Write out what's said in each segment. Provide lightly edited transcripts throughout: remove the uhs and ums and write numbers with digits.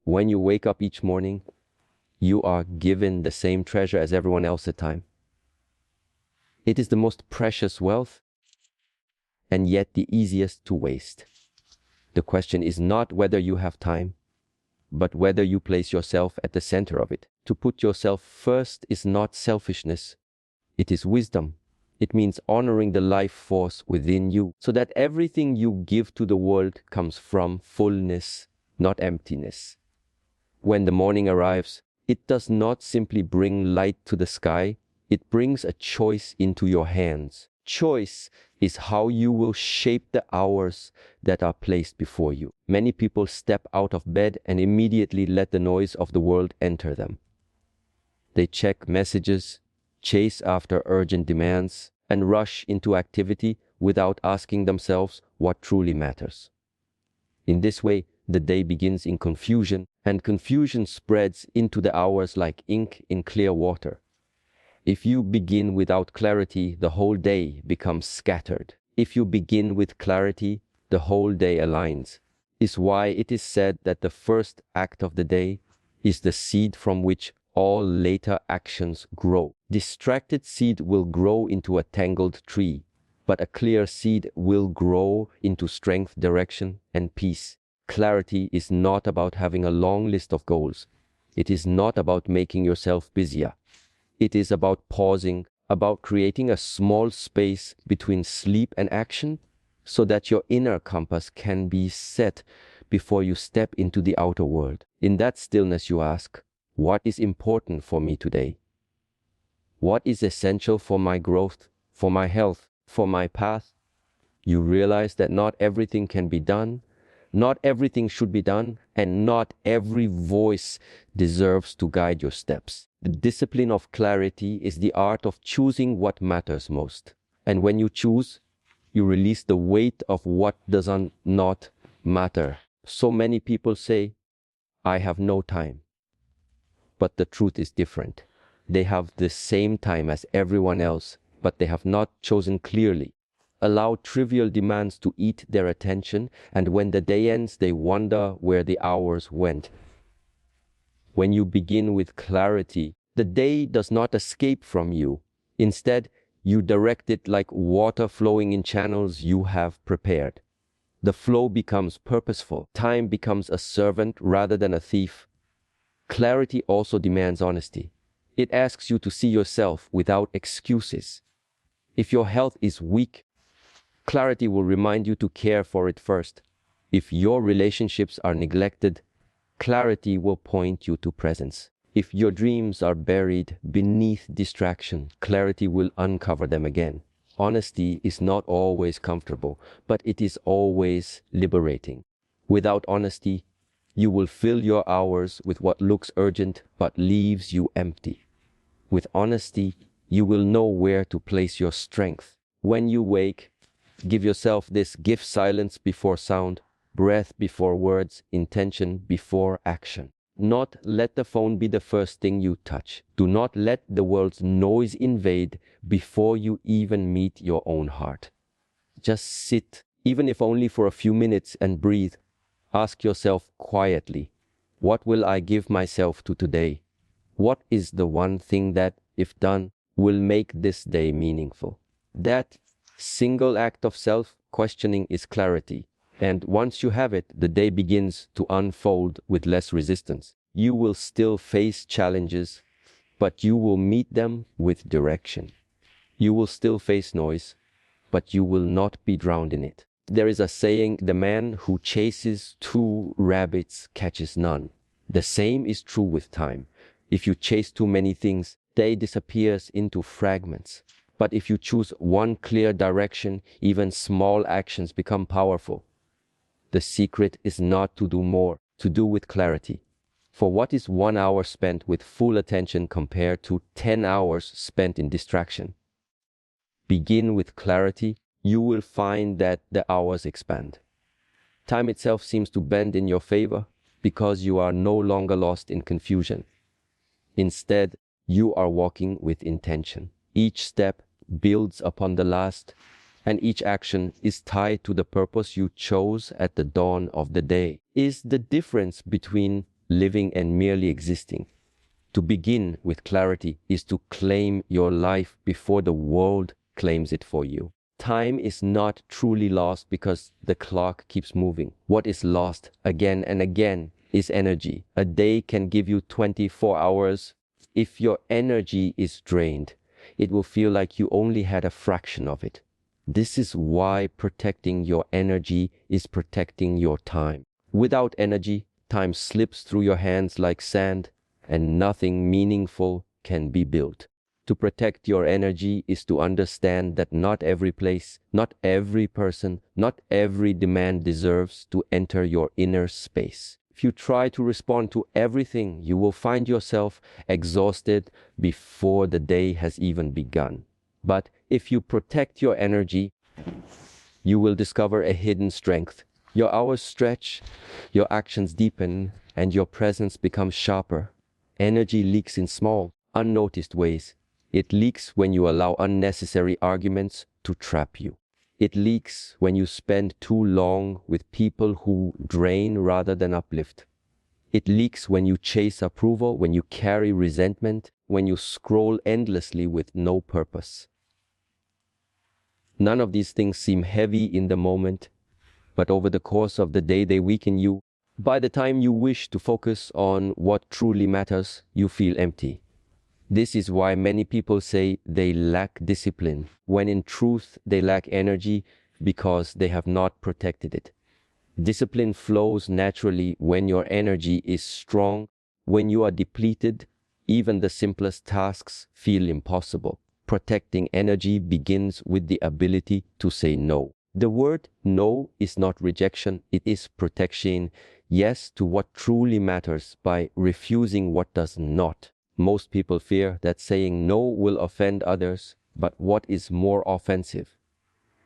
When you wake up each morning, you are given the same treasure as everyone else at time. It is the most precious wealth and yet the easiest to waste. The question is not whether you have time, but whether you place yourself at the center of it. To put yourself first is not selfishness, it is wisdom. It means honoring the life force within you, so that everything you give to the world comes from fullness, not emptiness. When the morning arrives, it does not simply bring light to the sky, it brings a choice into your hands. Choice is how you will shape the hours that are placed before you. Many people step out of bed and immediately let the noise of the world enter them. They check messages, chase after urgent demands, and rush into activity without asking themselves what truly matters. In this way, the day begins in confusion, and confusion spreads into the hours like ink in clear water. If you begin without clarity, the whole day becomes scattered. If you begin with clarity, the whole day aligns. Is why it is said that the first act of the day is the seed from which all later actions grow. Distracted seed will grow into a tangled tree, but a clear seed will grow into strength, direction, and peace. Clarity is not about having a long list of goals. It is not about making yourself busier. It is about pausing, about creating a small space between sleep and action, so that your inner compass can be set before you step into the outer world. In that stillness you ask, what is important for me today? What is essential for my growth, for my health, for my path? You realize that not everything can be done, not everything should be done, and not every voice deserves to guide your steps. The discipline of clarity is the art of choosing what matters most. And when you choose, you release the weight of what does not matter. So many people say, I have no time. But the truth is different. They have the same time as everyone else, but they have not chosen clearly. Allow trivial demands to eat their attention, and when the day ends, they wonder where the hours went. When you begin with clarity, the day does not escape from you. Instead, you direct it like water flowing in channels you have prepared. The flow becomes purposeful. Time becomes a servant rather than a thief. Clarity also demands honesty. It asks you to see yourself without excuses. If your health is weak, clarity will remind you to care for it first. If your relationships are neglected, clarity will point you to presence. If your dreams are buried beneath distraction, clarity will uncover them again. Honesty is not always comfortable, but it is always liberating. Without honesty, you will fill your hours with what looks urgent but leaves you empty. With honesty, you will know where to place your strength. When you wake, give yourself this: give silence before sound, breath before words, intention before action. Not let the phone be the first thing you touch. Do not let the world's noise invade before you even meet your own heart. Just sit, even if only for a few minutes, and breathe. Ask yourself quietly, what will I give myself to today? What is the one thing that, if done, will make this day meaningful? That single act of self-questioning is clarity. And once you have it, the day begins to unfold with less resistance. You will still face challenges, but you will meet them with direction. You will still face noise, but you will not be drowned in it. There is a saying, the man who chases 2 rabbits catches none. The same is true with time. If you chase too many things, day disappears into fragments. But if you choose one clear direction, even small actions become powerful. The secret is not to do more, to do with clarity. For what is 1 hour spent with full attention compared to 10 hours spent in distraction? Begin with clarity. You will find that the hours expand. Time itself seems to bend in your favor because you are no longer lost in confusion. Instead, you are walking with intention. Each step builds upon the last, and each action is tied to the purpose you chose at the dawn of the day. Is the difference between living and merely existing. To begin with clarity is to claim your life before the world claims it for you. Time is not truly lost because the clock keeps moving. What is lost again and again is energy. A day can give you 24 hours. If your energy is drained, it will feel like you only had a fraction of it. This is why protecting your energy is protecting your time. Without energy, time slips through your hands like sand, and nothing meaningful can be built. To protect your energy is to understand that not every place, not every person, not every demand deserves to enter your inner space. If you try to respond to everything, you will find yourself exhausted before the day has even begun. But if you protect your energy, you will discover a hidden strength. Your hours stretch, your actions deepen, and your presence becomes sharper. Energy leaks in small, unnoticed ways. It leaks when you allow unnecessary arguments to trap you. It leaks when you spend too long with people who drain rather than uplift. It leaks when you chase approval, when you carry resentment, when you scroll endlessly with no purpose. None of these things seem heavy in the moment, but over the course of the day they weaken you. By the time you wish to focus on what truly matters, you feel empty. This is why many people say they lack discipline, when in truth they lack energy because they have not protected it. Discipline flows naturally when your energy is strong. When you are depleted, even the simplest tasks feel impossible. Protecting energy begins with the ability to say no. The word no is not rejection, it is protection. Yes to what truly matters by refusing what does not. Most people fear that saying no will offend others, but what is more offensive?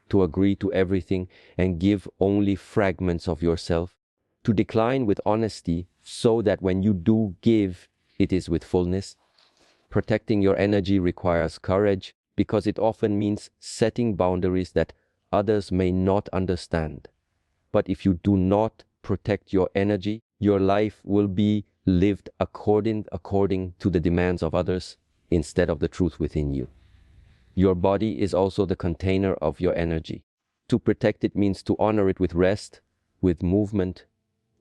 To agree to everything and give only fragments of yourself, to decline with honesty so that when you do give, it is with fullness. Protecting your energy requires courage because it often means setting boundaries that others may not understand. But if you do not protect your energy, your life will be lived according to the demands of others instead of the truth within you. Your body is also the container of your energy. To protect it means to honor it with rest, with movement,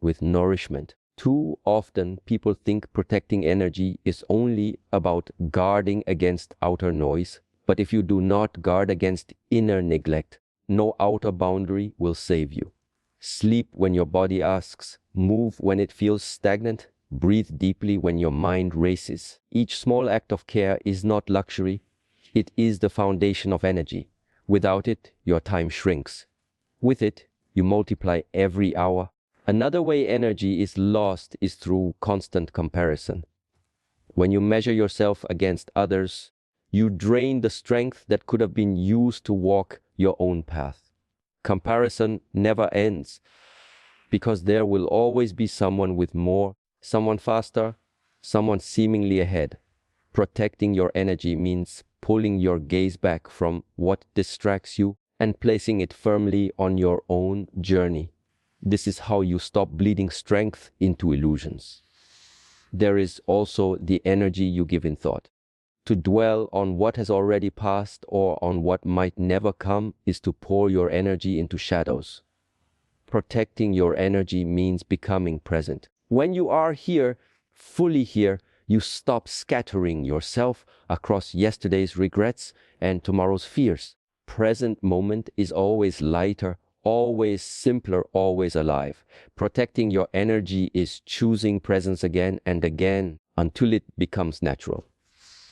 with nourishment. Too often people think protecting energy is only about guarding against outer noise. But if you do not guard against inner neglect, no outer boundary will save you. Sleep when your body asks, move when it feels stagnant, breathe deeply when your mind races. Each small act of care is not luxury, it is the foundation of energy. Without it, your time shrinks. With it, you multiply every hour. Another way energy is lost is through constant comparison. When you measure yourself against others, you drain the strength that could have been used to walk your own path. Comparison never ends because there will always be someone with more, someone faster, someone seemingly ahead. Protecting your energy means pulling your gaze back from what distracts you and placing it firmly on your own journey. This is how you stop bleeding strength into illusions. There is also the energy you give in thought. To dwell on what has already passed or on what might never come is to pour your energy into shadows. Protecting your energy means becoming present. When you are here, fully here, you stop scattering yourself across yesterday's regrets and tomorrow's fears. Present moment is always lighter, always simpler, always alive. Protecting your energy is choosing presence again and again until it becomes natural.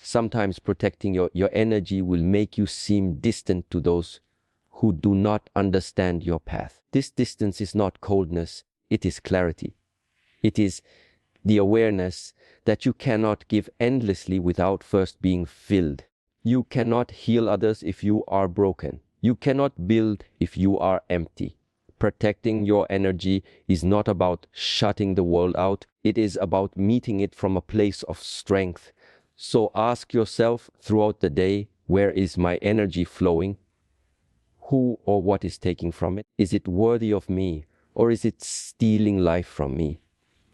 Sometimes protecting your energy will make you seem distant to those who do not understand your path. This distance is not coldness, it is clarity. It is the awareness that you cannot give endlessly without first being filled. You cannot heal others if you are broken. You cannot build if you are empty. Protecting your energy is not about shutting the world out. It is about meeting it from a place of strength. So ask yourself throughout the day, where is my energy flowing? Who or what is taking from it? Is it worthy of me, or is it stealing life from me?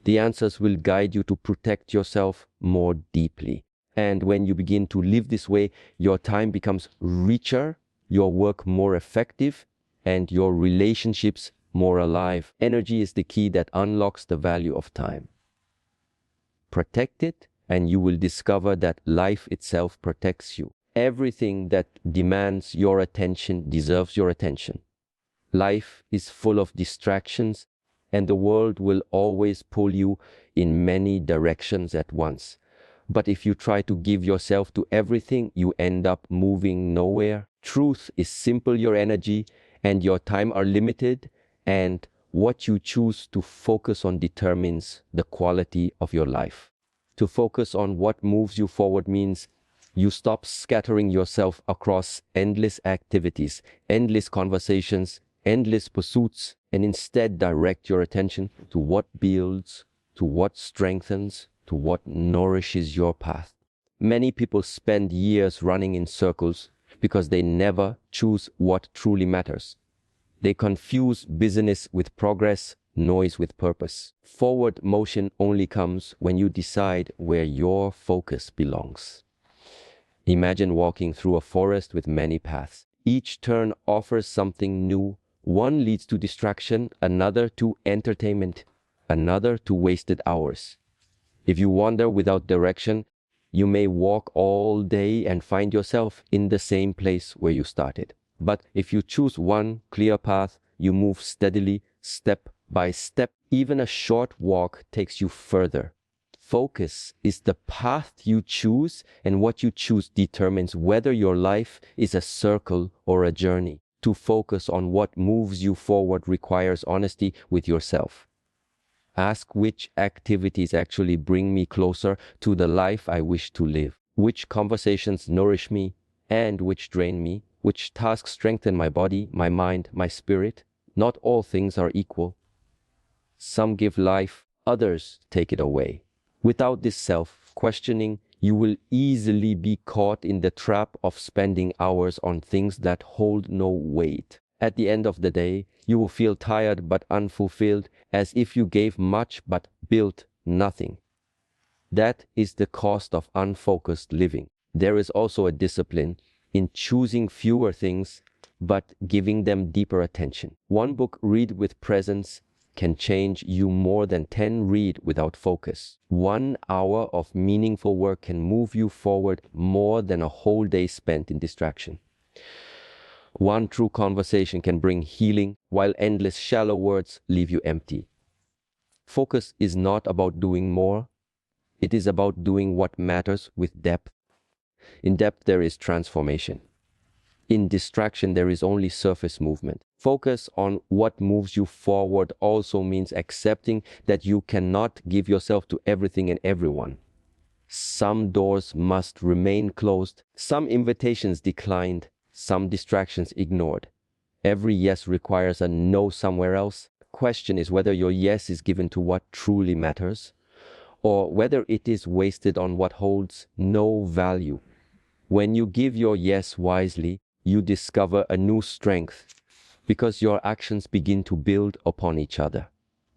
The answers will guide you to protect yourself more deeply. And when you begin to live this way, your time becomes richer, your work more effective, and your relationships more alive. Energy is the key that unlocks the value of time. Protect it, and you will discover that life itself protects you. Everything that demands your attention deserves your attention. Life is full of distractions, and the world will always pull you in many directions at once. But if you try to give yourself to everything, you end up moving nowhere. Truth is simple. Your energy and your time are limited, and what you choose to focus on determines the quality of your life. To focus on what moves you forward means you stop scattering yourself across endless activities, endless conversations, endless pursuits, and instead direct your attention to what builds, to what strengthens, to what nourishes your path. Many people spend years running in circles because they never choose what truly matters. They confuse business with progress, noise with purpose. Forward motion only comes when you decide where your focus belongs. Imagine walking through a forest with many paths. Each turn offers something new. One leads to distraction, another to entertainment, another to wasted hours. If you wander without direction, you may walk all day and find yourself in the same place where you started. But if you choose one clear path, you move steadily, step by step. Even a short walk takes you further. Focus is the path you choose, and what you choose determines whether your life is a circle or a journey. To focus on what moves you forward requires honesty with yourself. Ask which activities actually bring me closer to the life I wish to live, which conversations nourish me and which drain me, which tasks strengthen my body, my mind, my spirit. Not all things are equal. Some give life, others take it away. Without this self-questioning, you will easily be caught in the trap of spending hours on things that hold no weight. At the end of the day, you will feel tired but unfulfilled, as if you gave much but built nothing. That is the cost of unfocused living. There is also a discipline in choosing fewer things but giving them deeper attention. One book read with presence can change you more than 10 read without focus. 1 hour of meaningful work can move you forward more than a whole day spent in distraction. One true conversation can bring healing, while endless shallow words leave you empty. Focus is not about doing more. It is about doing what matters with depth. In depth, there is transformation. In distraction, there is only surface movement. Focus on what moves you forward also means accepting that you cannot give yourself to everything and everyone. Some doors must remain closed, some invitations declined, some distractions ignored. Every yes requires a no somewhere else. The question is whether your yes is given to what truly matters, or whether it is wasted on what holds no value. When you give your yes wisely, you discover a new strength because your actions begin to build upon each other.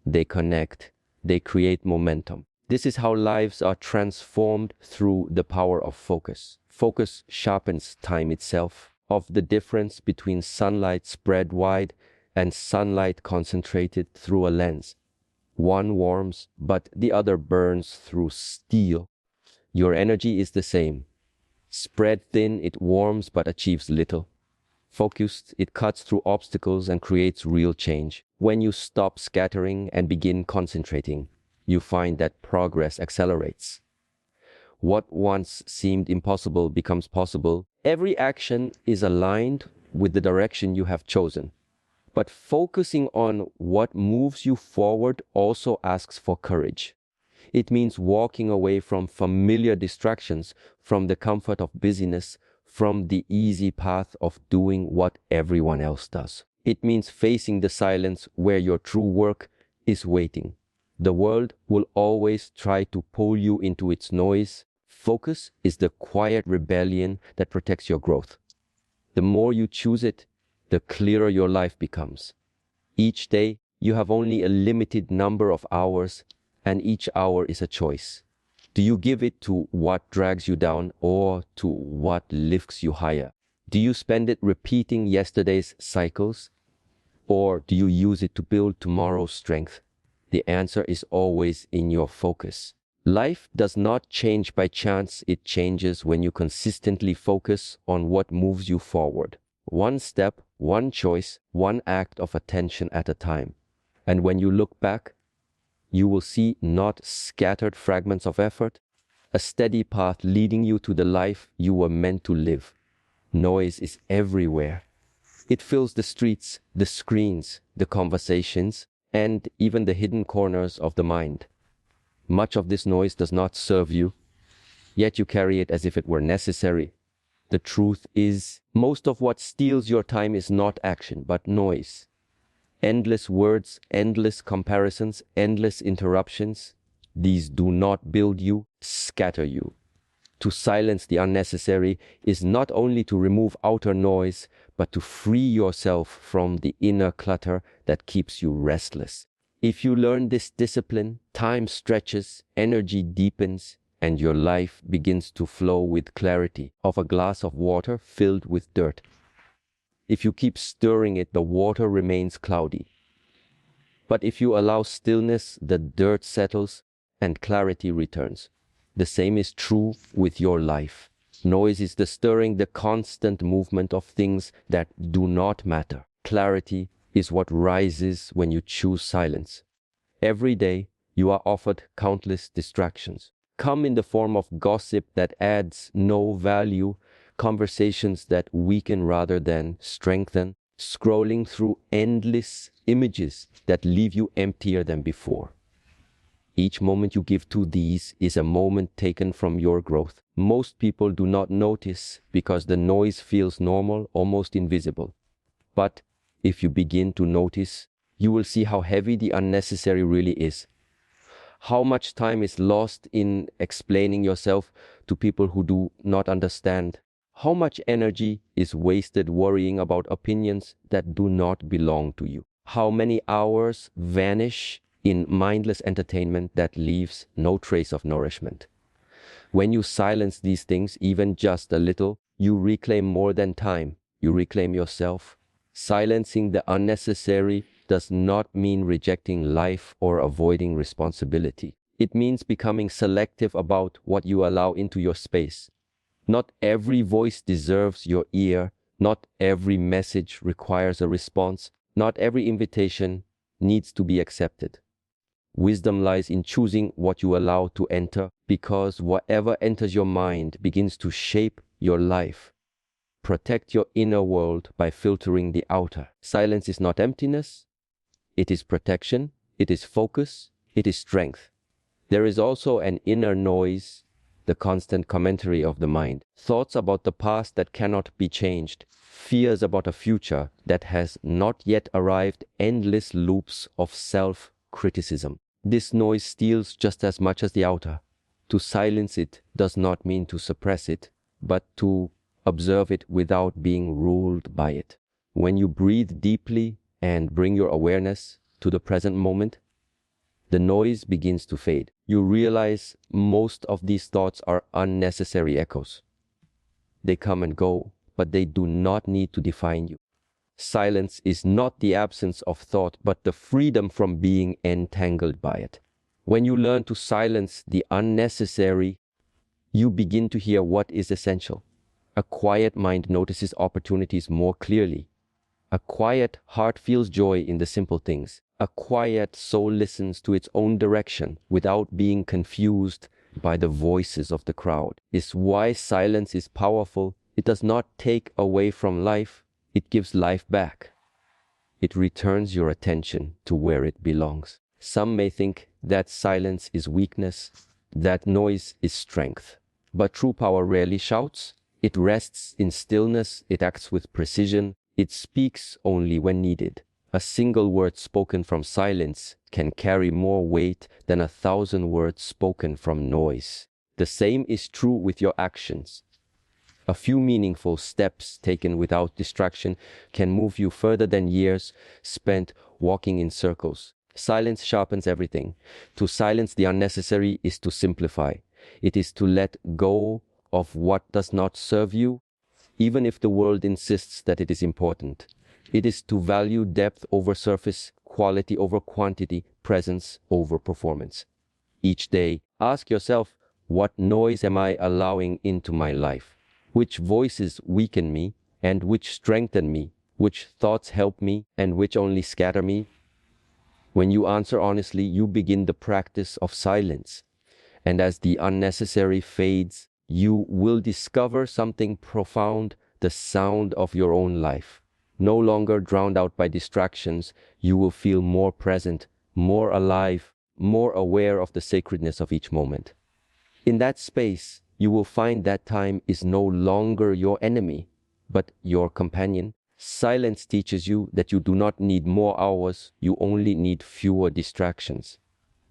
They connect, they create momentum. This is how lives are transformed through the power of focus. Focus sharpens time itself. Of the difference between sunlight spread wide and sunlight concentrated through a lens. One warms, but the other burns through steel. Your energy is the same. Spread thin, it warms but achieves little. Focused, it cuts through obstacles and creates real change. When you stop scattering and begin concentrating, you find that progress accelerates. What once seemed impossible becomes possible. Every action is aligned with the direction you have chosen. But focusing on what moves you forward also asks for courage. It means walking away from familiar distractions, from the comfort of busyness, from the easy path of doing what everyone else does. It means facing the silence where your true work is waiting. The world will always try to pull you into its noise. Focus is the quiet rebellion that protects your growth. The more you choose it, the clearer your life becomes. Each day, you have only a limited number of hours, and each hour is a choice. Do you give it to what drags you down or to what lifts you higher? Do you spend it repeating yesterday's cycles, or do you use it to build tomorrow's strength? The answer is always in your focus. Life does not change by chance, it changes when you consistently focus on what moves you forward. One step, one choice, one act of attention at a time. And when you look back, you will see not scattered fragments of effort, a steady path leading you to the life you were meant to live. Noise is everywhere. It fills the streets, the screens, the conversations, and even the hidden corners of the mind. Much of this noise does not serve you, yet you carry it as if it were necessary. The truth is, most of what steals your time is not action, but noise. Endless words, endless comparisons, endless interruptions. These do not build you, scatter you. To silence the unnecessary is not only to remove outer noise, but to free yourself from the inner clutter that keeps you restless. If you learn this discipline, time stretches, energy deepens, and your life begins to flow with clarity of a glass of water filled with dirt. If you keep stirring it, the water remains cloudy. But if you allow stillness, the dirt settles and clarity returns. The same is true with your life. Noise is the stirring, the constant movement of things that do not matter. Clarity is what rises when you choose silence. Every day, you are offered countless distractions. Come in the form of gossip that adds no value, conversations that weaken rather than strengthen, scrolling through endless images that leave you emptier than before. Each moment you give to these is a moment taken from your growth. Most people do not notice because the noise feels normal, almost invisible. But if you begin to notice, you will see how heavy the unnecessary really is. How much time is lost in explaining yourself to people who do not understand. How much energy is wasted worrying about opinions that do not belong to you. How many hours vanish in mindless entertainment that leaves no trace of nourishment. When you silence these things, even just a little, you reclaim more than time. You reclaim yourself. Silencing the unnecessary does not mean rejecting life or avoiding responsibility. It means becoming selective about what you allow into your space. Not every voice deserves your ear. Not every message requires a response. Not every invitation needs to be accepted. Wisdom lies in choosing what you allow to enter, because whatever enters your mind begins to shape your life. Protect your inner world by filtering the outer. Silence is not emptiness. It is protection. It is focus. It is strength. There is also an inner noise, the constant commentary of the mind. Thoughts about the past that cannot be changed. Fears about a future that has not yet arrived. Endless loops of self-criticism. This noise steals just as much as the outer. To silence it does not mean to suppress it, but to observe it without being ruled by it. When you breathe deeply and bring your awareness to the present moment, the noise begins to fade. You realize most of these thoughts are unnecessary echoes. They come and go, but they do not need to define you. Silence is not the absence of thought, but the freedom from being entangled by it. When you learn to silence the unnecessary, you begin to hear what is essential. A quiet mind notices opportunities more clearly. A quiet heart feels joy in the simple things. A quiet soul listens to its own direction without being confused by the voices of the crowd. Is why silence is powerful. It does not take away from life. It gives life back. It returns your attention to where it belongs. Some may think that silence is weakness, that noise is strength. But true power rarely shouts. It rests in stillness. It acts with precision. It speaks only when needed. A single word spoken from silence can carry more weight than 1,000 words spoken from noise. The same is true with your actions. A few meaningful steps taken without distraction can move you further than years spent walking in circles. Silence sharpens everything. To silence the unnecessary is to simplify. It is to let go of what does not serve you, even if the world insists that it is important. It is to value depth over surface, quality over quantity, presence over performance. Each day, ask yourself, what noise am I allowing into my life? Which voices weaken me and which strengthen me? Which thoughts help me and which only scatter me? When you answer honestly, you begin the practice of silence. And as the unnecessary fades, you will discover something profound, the sound of your own life. No longer drowned out by distractions, you will feel more present, more alive, more aware of the sacredness of each moment. In that space, you will find that time is no longer your enemy, but your companion. Silence teaches you that you do not need more hours, you only need fewer distractions.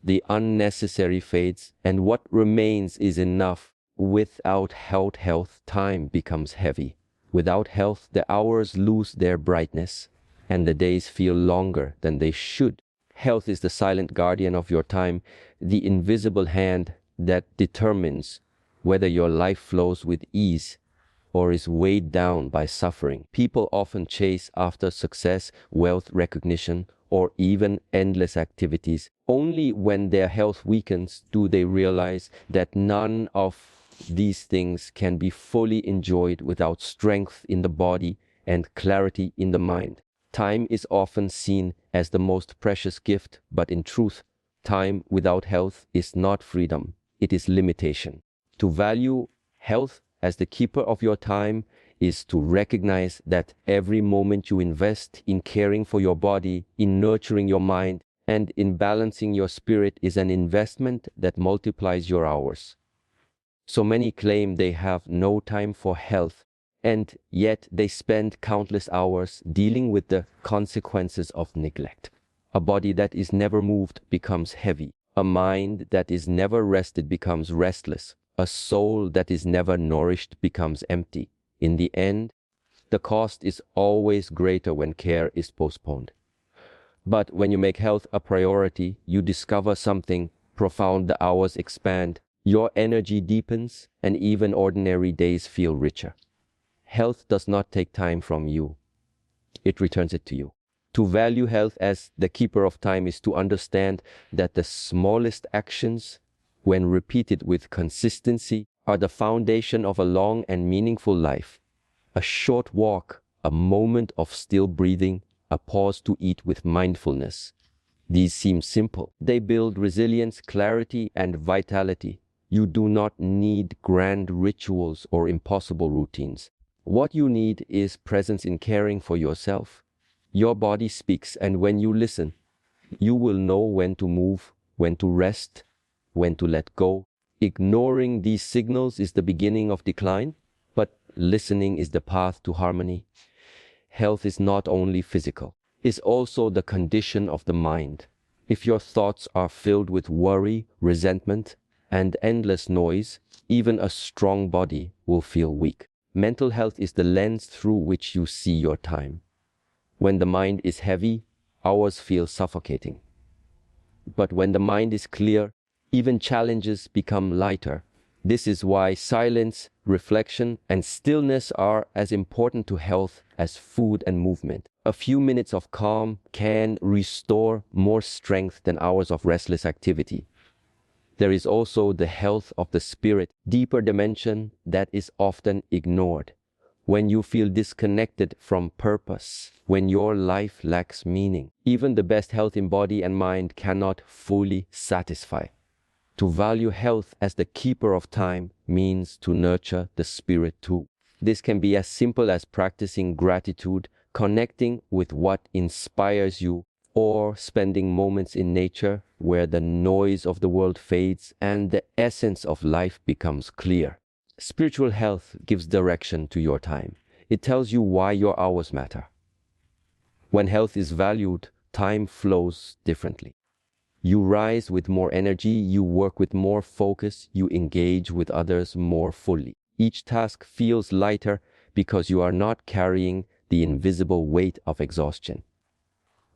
The unnecessary fades, and what remains is enough. Without health, time becomes heavy. Without health, the hours lose their brightness, and the days feel longer than they should. Health is the silent guardian of your time, the invisible hand that determines whether your life flows with ease or is weighed down by suffering. People often chase after success, wealth, recognition, or even endless activities. Only when their health weakens do they realize that none of these things can be fully enjoyed without strength in the body and clarity in the mind. Time is often seen as the most precious gift, but in truth, time without health is not freedom, it is limitation. To value health as the keeper of your time is to recognize that every moment you invest in caring for your body, in nurturing your mind, and in balancing your spirit is an investment that multiplies your hours. So many claim they have no time for health, and yet they spend countless hours dealing with the consequences of neglect. A body that is never moved becomes heavy. A mind that is never rested becomes restless. A soul that is never nourished becomes empty. In the end, the cost is always greater when care is postponed. But when you make health a priority, you discover something profound. The hours expand, your energy deepens, and even ordinary days feel richer. Health does not take time from you. It returns it to you. To value health as the keeper of time is to understand that the smallest actions, when repeated with consistency, are the foundation of a long and meaningful life. A short walk, a moment of still breathing, a pause to eat with mindfulness. These seem simple. They build resilience, clarity, and vitality. You do not need grand rituals or impossible routines. What you need is presence in caring for yourself. Your body speaks, and when you listen, you will know when to move, when to rest, when to let go. Ignoring these signals is the beginning of decline, but listening is the path to harmony. Health is not only physical, it's also the condition of the mind. If your thoughts are filled with worry, resentment, and endless noise, even a strong body will feel weak. Mental health is the lens through which you see your time. When the mind is heavy, hours feel suffocating. But when the mind is clear, even challenges become lighter. This is why silence, reflection, and stillness are as important to health as food and movement. A few minutes of calm can restore more strength than hours of restless activity. There is also the health of the spirit, deeper dimension that is often ignored. When you feel disconnected from purpose, when your life lacks meaning, even the best health in body and mind cannot fully satisfy. To value health as the keeper of time means to nurture the spirit too. This can be as simple as practicing gratitude, connecting with what inspires you, or spending moments in nature where the noise of the world fades and the essence of life becomes clear. Spiritual health gives direction to your time. It tells you why your hours matter. When health is valued, time flows differently. You rise with more energy, you work with more focus, you engage with others more fully. Each task feels lighter because you are not carrying the invisible weight of exhaustion.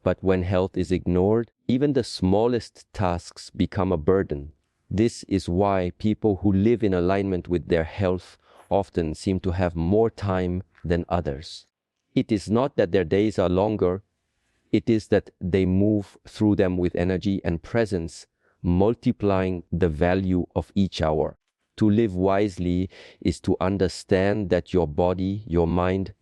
But when health is ignored, even the smallest tasks become a burden. This is why people who live in alignment with their health often seem to have more time than others. It is not that their days are longer, it is that they move through them with energy and presence, multiplying the value of each hour. To live wisely is to understand that your body, your mind,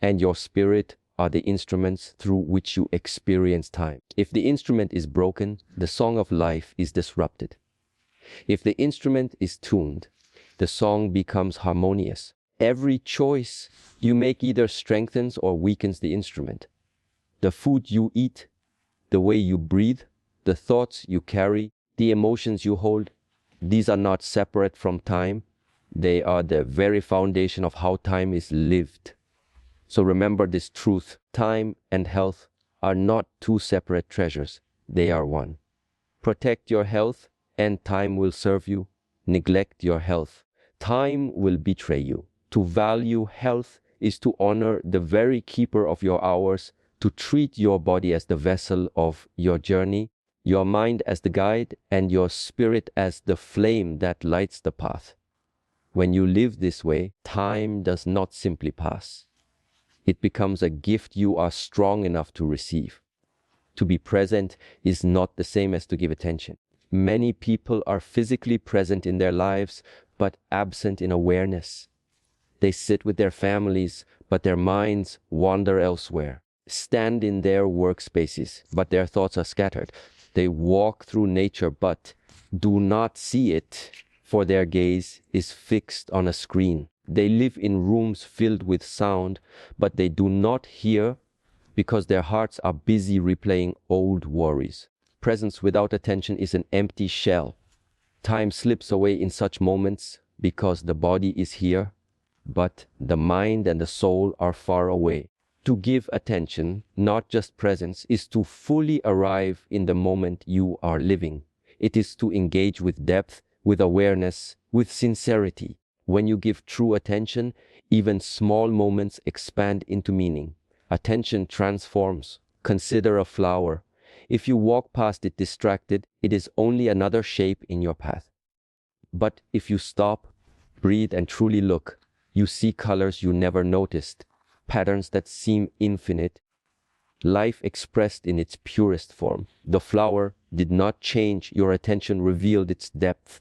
and your spirit are the instruments through which you experience time. If the instrument is broken, the song of life is disrupted. If the instrument is tuned, the song becomes harmonious. Every choice you make either strengthens or weakens the instrument. The food you eat, the way you breathe, the thoughts you carry, the emotions you hold, these are not separate from time. They are the very foundation of how time is lived. So remember this truth: time and health are not two separate treasures. They are one. Protect your health and time will serve you. Neglect your health, time will betray you. To value health is to honor the very keeper of your hours, to treat your body as the vessel of your journey, your mind as the guide, and your spirit as the flame that lights the path. When you live this way, time does not simply pass. It becomes a gift you are strong enough to receive. To be present is not the same as to give attention. Many people are physically present in their lives, but absent in awareness. They sit with their families, but their minds wander elsewhere. Stand in their workspaces, but their thoughts are scattered. They walk through nature, but do not see it, for their gaze is fixed on a screen. They live in rooms filled with sound, but they do not hear because their hearts are busy replaying old worries. Presence without attention is an empty shell. Time slips away in such moments because the body is here, but the mind and the soul are far away. To give attention, not just presence, is to fully arrive in the moment you are living. It is to engage with depth, with awareness, with sincerity. When you give true attention, even small moments expand into meaning. Attention transforms. Consider a flower. If you walk past it distracted, it is only another shape in your path. But if you stop, breathe, and truly look, you see colors you never noticed, patterns that seem infinite, life expressed in its purest form. The flower did not change, your attention revealed its depth.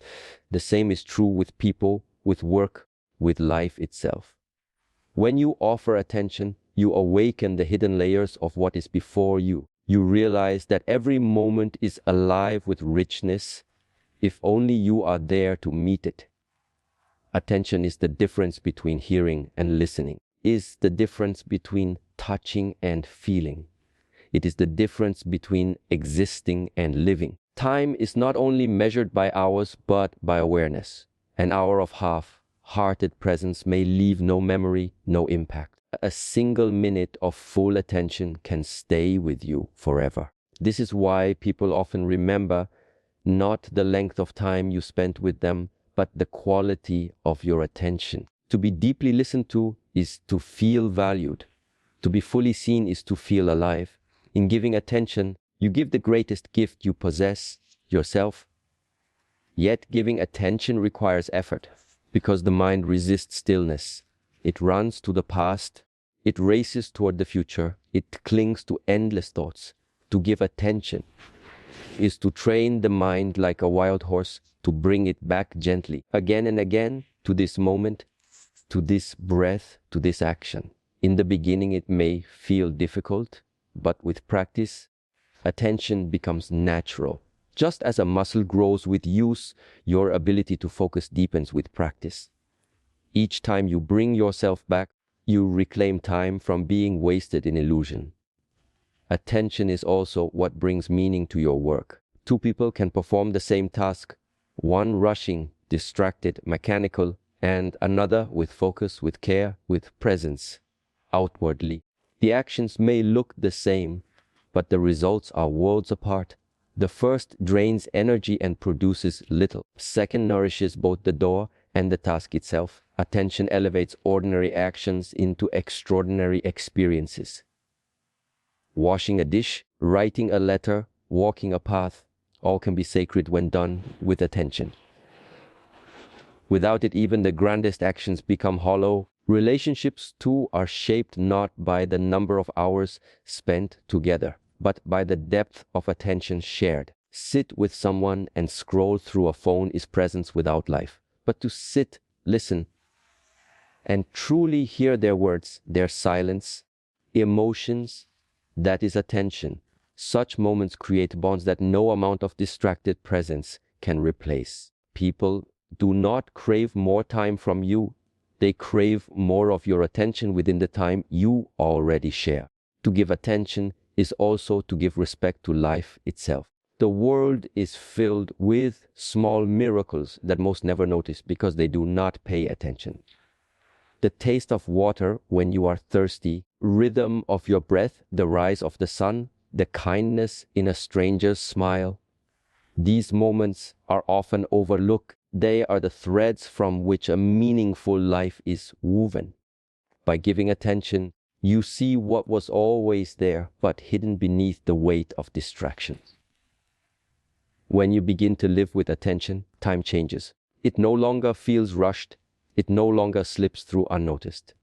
The same is true with people, with work, with life itself. When you offer attention, you awaken the hidden layers of what is before you. You realize that every moment is alive with richness, if only you are there to meet it. Attention is the difference between hearing and listening, is the difference between touching and feeling. It is the difference between existing and living. Time is not only measured by hours, but by awareness. An hour of half-hearted presence may leave no memory, no impact. A single minute of full attention can stay with you forever. This is why people often remember not the length of time you spent with them, but the quality of your attention. To be deeply listened to is to feel valued. To be fully seen is to feel alive. In giving attention, you give the greatest gift you possess, yourself. Yet giving attention requires effort, because the mind resists stillness. It runs to the past, it races toward the future, it clings to endless thoughts. To give attention is to train the mind like a wild horse, to bring it back gently, again and again, to this moment, to this breath, to this action. In the beginning it may feel difficult, but with practice, attention becomes natural. Just as a muscle grows with use, your ability to focus deepens with practice. Each time you bring yourself back, you reclaim time from being wasted in illusion. Attention is also what brings meaning to your work. Two people can perform the same task, one rushing, distracted, mechanical, and another with focus, with care, with presence, outwardly. The actions may look the same, but the results are worlds apart. The first drains energy and produces little. Second nourishes both the door and the task itself. Attention elevates ordinary actions into extraordinary experiences. Washing a dish writing a letter, walking a path, all can be sacred when done with attention. Without it, even the grandest actions become hollow. Relationships too are shaped not by the number of hours spent together, but by the depth of attention shared. Sit with someone and scroll through a phone is presence without life. But to sit, listen, and truly hear their words, their silence, emotions, that is attention. Such moments create bonds that no amount of distracted presence can replace. People do not crave more time from you. They crave more of your attention within the time you already share. To give attention is also to give respect to life itself. The world is filled with small miracles that most never notice because they do not pay attention. The taste of water when you are thirsty, rhythm of your breath, the rise of the sun, the kindness in a stranger's smile. These moments are often overlooked. They are the threads from which a meaningful life is woven. By giving attention, you see what was always there, but hidden beneath the weight of distractions. When you begin to live with attention, time changes. It no longer feels rushed. It no longer slips through unnoticed.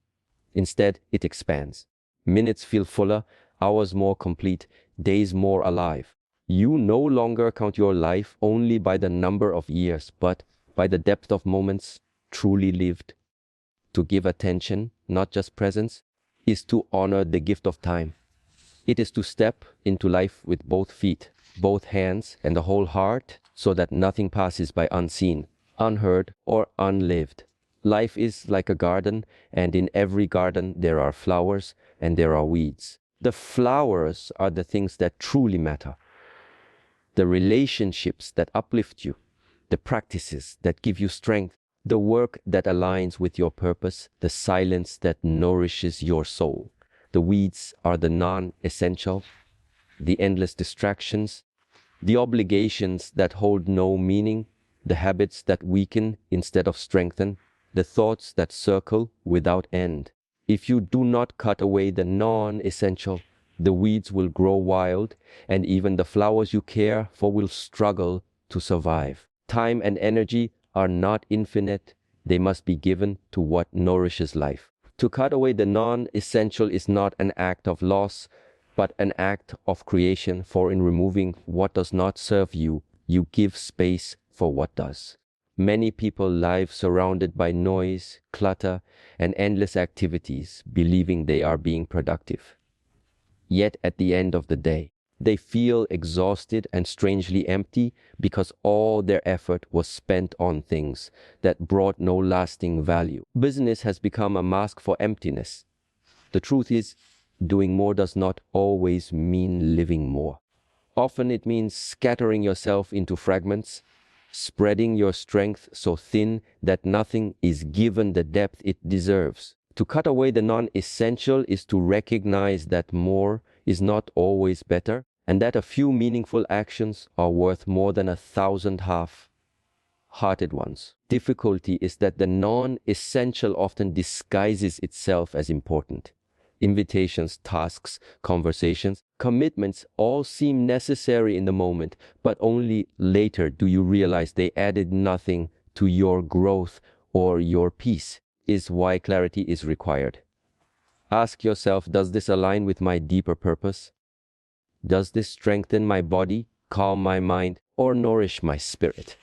Instead, it expands. Minutes feel fuller, hours more complete, days more alive. You no longer count your life only by the number of years, but by the depth of moments truly lived. To give attention, not just presence, is to honor the gift of time. It is to step into life with both feet, both hands, and the whole heart, so that nothing passes by unseen, unheard, or unlived. Life is like a garden, and in every garden there are flowers and there are weeds. The flowers are the things that truly matter. The relationships that uplift you, the practices that give you strength, the work that aligns with your purpose, the silence that nourishes your soul. The weeds are the non-essential, the endless distractions, the obligations that hold no meaning, the habits that weaken instead of strengthen, the thoughts that circle without end. If you do not cut away the non-essential, the weeds will grow wild, and even the flowers you care for will struggle to survive. Time and energy are not infinite. They must be given to what nourishes life. To cut away the non-essential is not an act of loss, but an act of creation, for in removing what does not serve you, you give space for what does. Many people live surrounded by noise, clutter, and endless activities, believing they are being productive. Yet at the end of the day, they feel exhausted and strangely empty because all their effort was spent on things that brought no lasting value. Business has become a mask for emptiness. The truth is, doing more does not always mean living more. Often it means scattering yourself into fragments, spreading your strength so thin that nothing is given the depth it deserves. To cut away the non-essential is to recognize that more is not always better, and that a few meaningful actions are worth more than 1,000 half-hearted ones. Difficulty is that the non-essential often disguises itself as important. Invitations, tasks, conversations, commitments all seem necessary in the moment, but only later do you realize they added nothing to your growth or your peace. Is why clarity is required. Ask yourself, does this align with my deeper purpose? Does this strengthen my body, calm my mind, or nourish my spirit?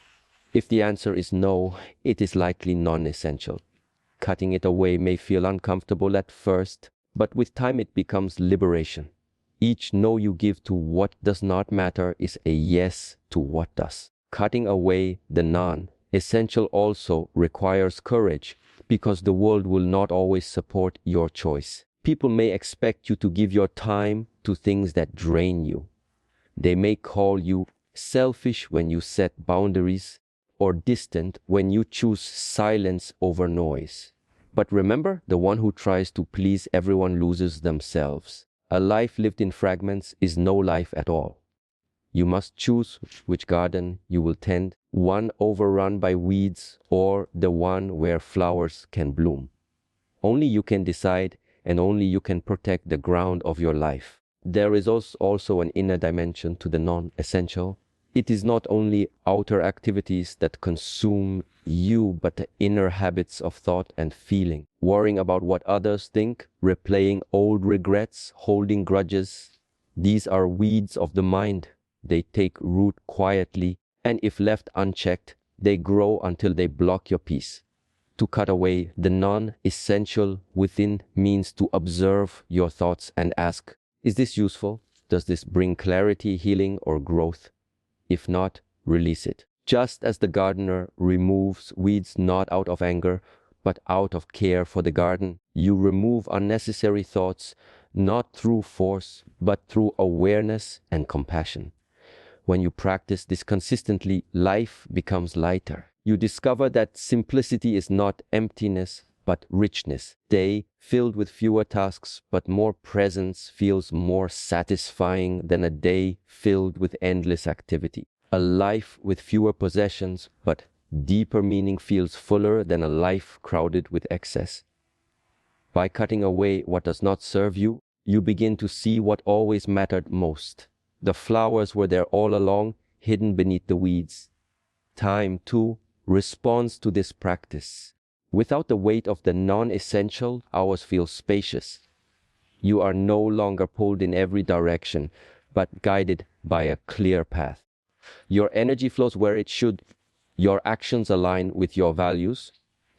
If the answer is no, it is likely non-essential. Cutting it away may feel uncomfortable at first, but with time it becomes liberation. Each no you give to what does not matter is a yes to what does. Cutting away the non-essential also requires courage, because the world will not always support your choice. People may expect you to give your time to things that drain you. They may call you selfish when you set boundaries, or distant when you choose silence over noise. But remember, the one who tries to please everyone loses themselves. A life lived in fragments is no life at all. You must choose which garden you will tend, one overrun by weeds or the one where flowers can bloom. Only you can decide, and only you can protect the ground of your life. There is also an inner dimension to the non-essential. It is not only outer activities that consume you, but the inner habits of thought and feeling. Worrying about what others think, replaying old regrets, holding grudges. These are weeds of the mind. They take root quietly, and if left unchecked, they grow until they block your peace. To cut away the non-essential within means to observe your thoughts and ask, is this useful? Does this bring clarity, healing, or growth? If not, release it. Just as the gardener removes weeds not out of anger, but out of care for the garden, you remove unnecessary thoughts, not through force, but through awareness and compassion. When you practice this consistently, life becomes lighter. You discover that simplicity is not emptiness, but richness. Day filled with fewer tasks, but more presence feels more satisfying than a day filled with endless activity. A life with fewer possessions, but deeper meaning feels fuller than a life crowded with excess. By cutting away what does not serve you, you begin to see what always mattered most. The flowers were there all along, hidden beneath the weeds. Time, too, responds to this practice. Without the weight of the non-essential, hours feel spacious. You are no longer pulled in every direction, but guided by a clear path. Your energy flows where it should, your actions align with your values,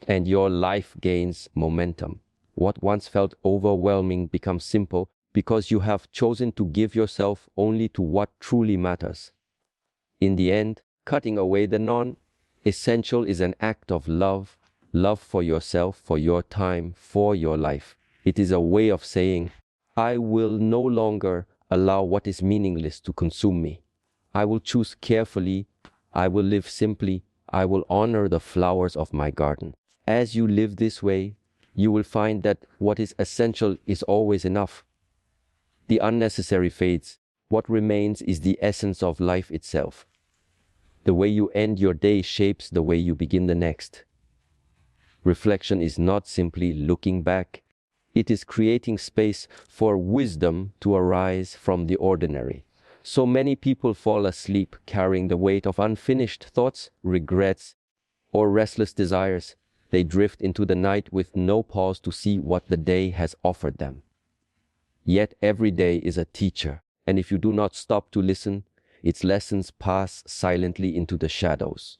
and your life gains momentum. What once felt overwhelming becomes simple because you have chosen to give yourself only to what truly matters. In the end, cutting away the non-essential is an act of love, love for yourself, for your time, for your life. It is a way of saying, I will no longer allow what is meaningless to consume me. I will choose carefully, I will live simply, I will honor the flowers of my garden. As you live this way, you will find that what is essential is always enough. The unnecessary fades. What remains is the essence of life itself. The way you end your day shapes the way you begin the next. Reflection is not simply looking back. It is creating space for wisdom to arise from the ordinary. So many people fall asleep carrying the weight of unfinished thoughts, regrets, or restless desires. They drift into the night with no pause to see what the day has offered them. Yet every day is a teacher, and if you do not stop to listen, its lessons pass silently into the shadows.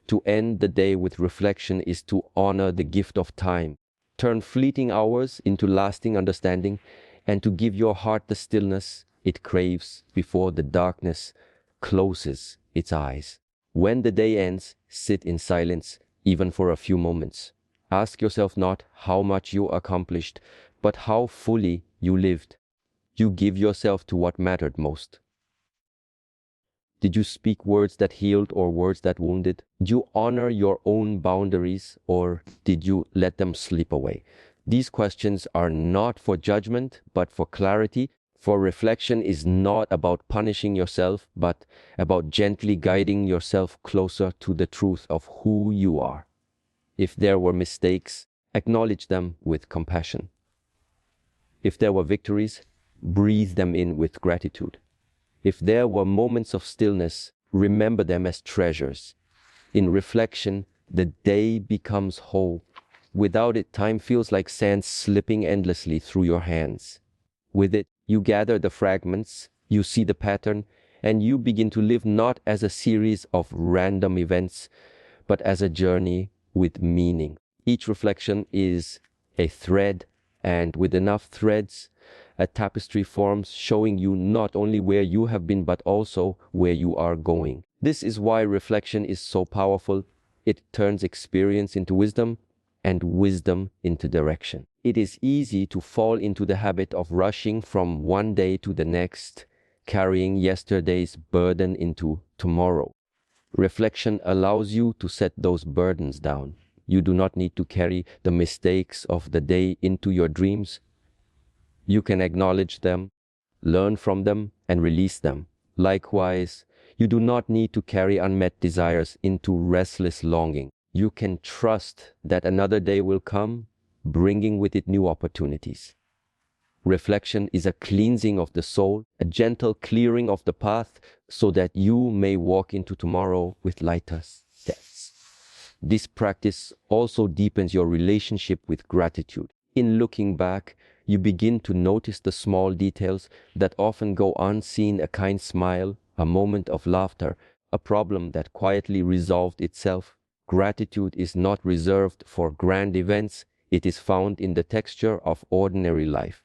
To end the day with reflection is to honor the gift of time, turn fleeting hours into lasting understanding, and to give your heart the stillness it craves before the darkness closes its eyes. When the day ends, sit in silence, even for a few moments. Ask yourself not how much you accomplished, but how fully you lived. You give yourself to what mattered most. Did you speak words that healed or words that wounded? Did you honor your own boundaries or did you let them slip away? These questions are not for judgment, but for clarity. For reflection is not about punishing yourself, but about gently guiding yourself closer to the truth of who you are. If there were mistakes, acknowledge them with compassion. If there were victories, breathe them in with gratitude. If there were moments of stillness, remember them as treasures. In reflection, the day becomes whole. Without it, time feels like sand slipping endlessly through your hands. With it, you gather the fragments, you see the pattern, and you begin to live not as a series of random events, but as a journey with meaning. Each reflection is a thread, and with enough threads, a tapestry forms, showing you not only where you have been, but also where you are going. This is why reflection is so powerful. It turns experience into wisdom and wisdom into direction. It is easy to fall into the habit of rushing from one day to the next, carrying yesterday's burden into tomorrow. Reflection allows you to set those burdens down. You do not need to carry the mistakes of the day into your dreams. You can acknowledge them, learn from them, and release them. Likewise, you do not need to carry unmet desires into restless longing. You can trust that another day will come, bringing with it new opportunities. Reflection is a cleansing of the soul, a gentle clearing of the path so that you may walk into tomorrow with lighter steps. This practice also deepens your relationship with gratitude. In looking back, you begin to notice the small details that often go unseen: a kind smile, a moment of laughter, a problem that quietly resolved itself. Gratitude is not reserved for grand events. It is found in the texture of ordinary life.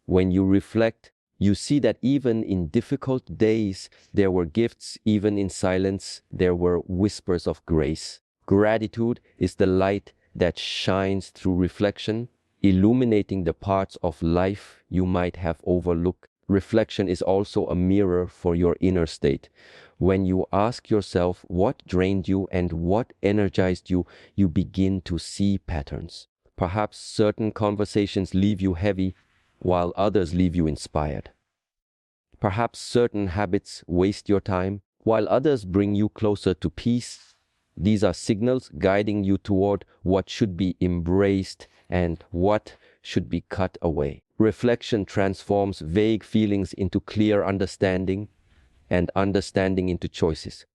When you reflect, you see that even in difficult days, there were gifts. Even in silence, there were whispers of grace. Gratitude is the light that shines through reflection, illuminating the parts of life you might have overlooked. Reflection is also a mirror for your inner state. When you ask yourself what drained you and what energized you, you begin to see patterns. Perhaps certain conversations leave you heavy, while others leave you inspired. Perhaps certain habits waste your time, while others bring you closer to peace. These are signals guiding you toward what should be embraced and what should be cut away. Reflection transforms vague feelings into clear understanding, and understanding into choices.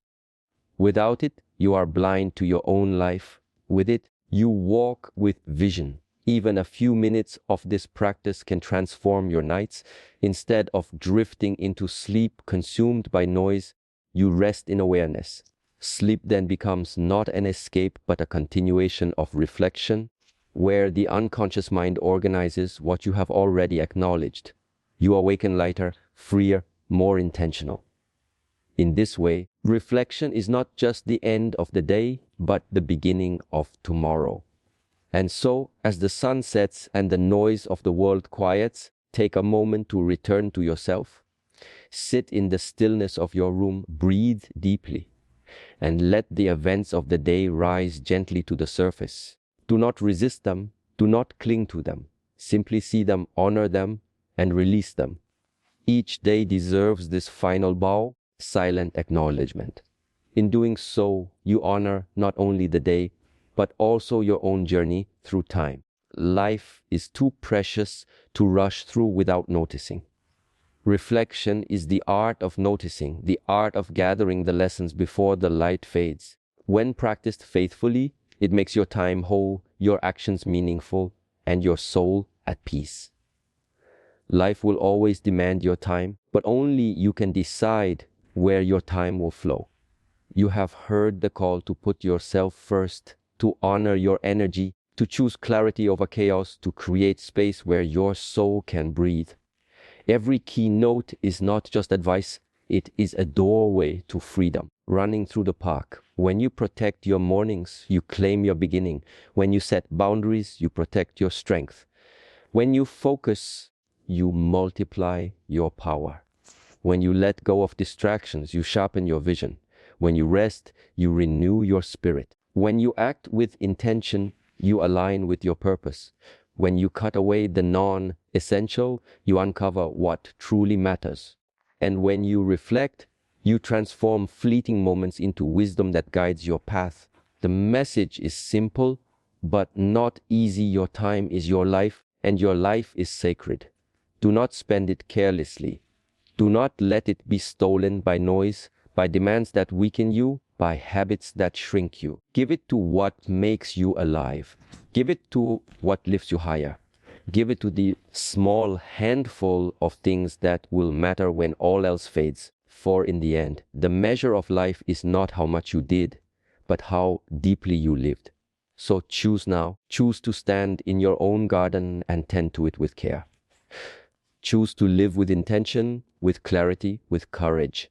Without it, you are blind to your own life. With it, you walk with vision. Even a few minutes of this practice can transform your nights. Instead of drifting into sleep consumed by noise, you rest in awareness. Sleep then becomes not an escape, but a continuation of reflection, where the unconscious mind organizes what you have already acknowledged. You awaken lighter, freer, more intentional. In this way, reflection is not just the end of the day, but the beginning of tomorrow. And so, as the sun sets and the noise of the world quiets, take a moment to return to yourself. Sit in the stillness of your room, breathe deeply, and let the events of the day rise gently to the surface. Do not resist them, do not cling to them. Simply see them, honor them, and release them. Each day deserves this final bow, silent acknowledgement. In doing so, you honor not only the day, but also your own journey through time. Life is too precious to rush through without noticing. Reflection is the art of noticing, the art of gathering the lessons before the light fades. When practiced faithfully, it makes your time whole, your actions meaningful, and your soul at peace. Life will always demand your time, but only you can decide where your time will flow. You have heard the call to put yourself first, to honor your energy, to choose clarity over chaos, to create space where your soul can breathe. Every keynote is not just advice, it is a doorway to freedom. Running through the park. When you protect your mornings, you claim your beginning. When you set boundaries, you protect your strength. When you focus, you multiply your power. When you let go of distractions, you sharpen your vision. When you rest, you renew your spirit. When you act with intention, you align with your purpose. When you cut away the non-essential, you uncover what truly matters. And when you reflect, you transform fleeting moments into wisdom that guides your path. The message is simple, but not easy. Your time is your life, and your life is sacred. Do not spend it carelessly. Do not let it be stolen by noise, by demands that weaken you, by habits that shrink you. Give it to what makes you alive. Give it to what lifts you higher. Give it to the small handful of things that will matter when all else fades. For in the end, the measure of life is not how much you did, but how deeply you lived. So choose now. Choose to stand in your own garden and tend to it with care. Choose to live with intention, with clarity, with courage.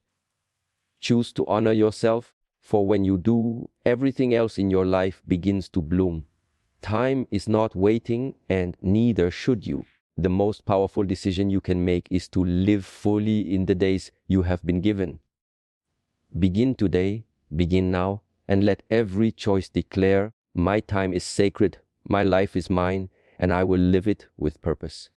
Choose to honor yourself, for when you do, everything else in your life begins to bloom. Time is not waiting, and neither should you. The most powerful decision you can make is to live fully in the days you have been given. Begin today, begin now, and let every choice declare, my time is sacred, my life is mine, and I will live it with purpose.